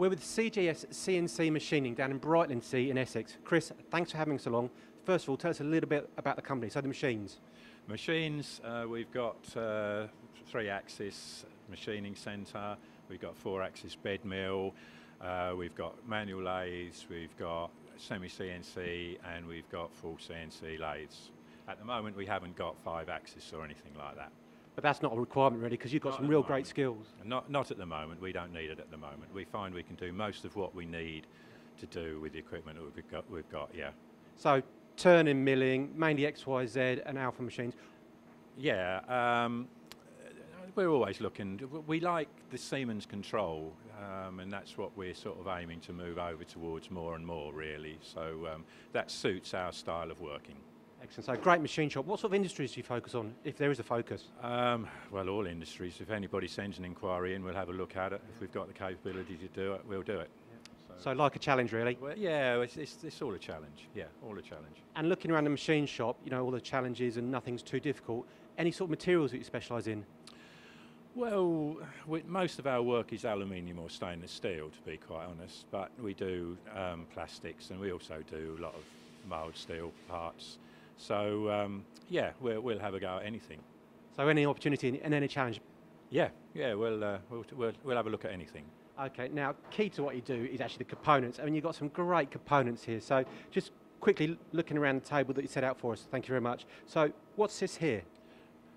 We're with CJS CNC Machining down in Brightlingsea in Essex. Chris, thanks for having us along. First of all, tell us a little bit about the company, so the machines. Machines, we've got 3-axis machining centre, we've got 4-axis bed mill, we've got manual lathes, we've got semi-CNC, and we've got full CNC lathes. At the moment we haven't got 5-axis or anything like that. But that's not a requirement really, because you've got some real great skills. Not at the moment, we don't need it at the moment. We find we can do most of what we need to do with the equipment that we've got, yeah. So turning, milling, mainly XYZ and alpha machines. Yeah, we're always looking. We like the Siemens control, and that's what we're sort of aiming to move over towards more and more, really. So that suits our style of working. Excellent. So great machine shop. What sort of industries do you focus on, if there is a focus? Well, all industries. If anybody sends an inquiry in, we'll have a look at it. If we've got the capability to do it, we'll do it. Yeah. So like a challenge, really? Well, yeah, it's all a challenge. Yeah, all a challenge. And looking around the machine shop, you know, all the challenges and nothing's too difficult. Any sort of materials that you specialise in? Well, most of our work is aluminium or stainless steel, to be quite honest. But we do plastics, and we also do a lot of mild steel parts. So yeah, we'll have a go at anything. So any opportunity and any challenge? Yeah, we'll have a look at anything. Okay, now key to what you do is actually the components. I mean, you've got some great components here. So just quickly looking around the table that you set out for us, thank you very much. So what's this here?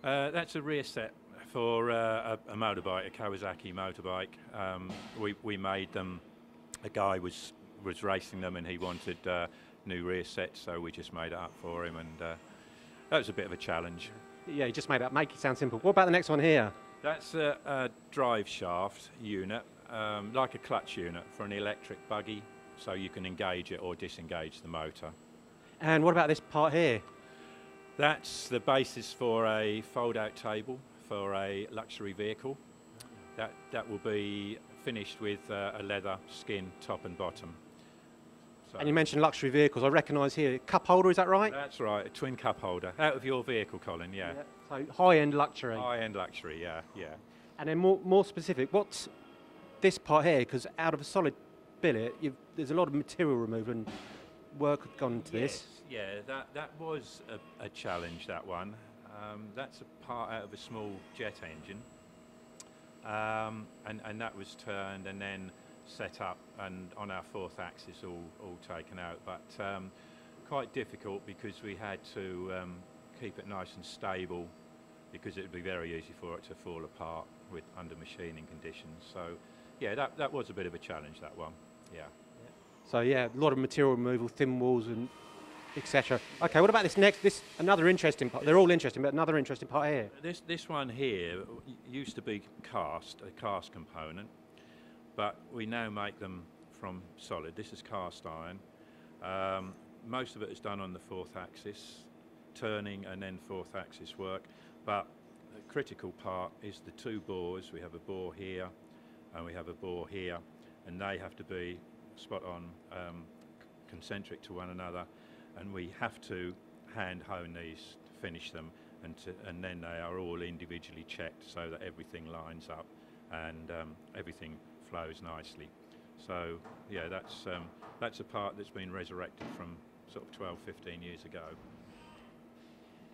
That's a rear set for a motorbike, a Kawasaki motorbike. We made them. A guy was racing them, and he wanted new rear sets, so we just made it up for him, and that was a bit of a challenge. Yeah, you just made it up. Make it sound simple. What about the next one here? That's a drive shaft unit, like a clutch unit for an electric buggy, so you can engage it or disengage the motor. And what about this part here? That's the basis for a fold-out table for a luxury vehicle. That will be finished with a leather skin top and bottom. So and you mentioned luxury vehicles. I recognise here, cup holder, is that right? That's right, a twin cup holder. Out of your vehicle, Colin, yeah. So high-end luxury. High-end luxury, yeah. And then more specific, what's this part here? Because out of a solid billet, there's a lot of material removal and work gone into this. Yeah, that was a challenge, that one. That's a part out of a small jet engine. And that was turned and then set up, and on our 4th axis all taken out, but quite difficult because we had to keep it nice and stable, because it would be very easy for it to fall apart under machining conditions. So yeah, that was a bit of a challenge, that one. Yeah. So yeah, a lot of material removal, thin walls and etc. Okay, what about this next? This another interesting part. They're all interesting, but another interesting part here. This one here used to be a cast component, but we now make them from solid. This is cast iron. Most of it is done on the 4th axis, turning and then 4th axis work. But the critical part is the 2 bores. We have a bore here and we have a bore here, and they have to be spot on, concentric to one another, and we have to hand hone these to finish them, and then they are all individually checked so that everything lines up and everything flows nicely. So yeah, that's a part that's been resurrected from sort of 12-15 years ago.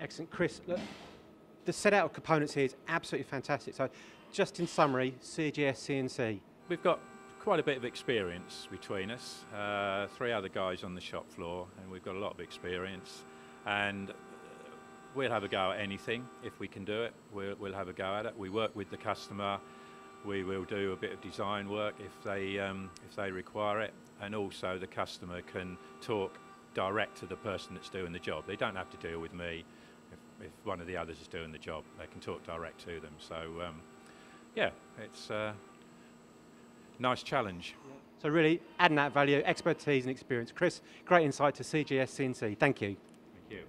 Excellent. Chris, look, the set out of components here is absolutely fantastic. So just in summary, CJS CNC. We've got quite a bit of experience between us, 3 other guys on the shop floor, and we've got a lot of experience, and we'll have a go at anything. If we can do it, we'll have a go at it. We work with the customer. We will do a bit of design work if they require it, and also the customer can talk direct to the person that's doing the job. They don't have to deal with me. If one of the others is doing the job, they can talk direct to them. So yeah, it's a nice challenge. So really adding that value, expertise and experience. Chris, great insight to CJS CNC. Thank you. Thank you.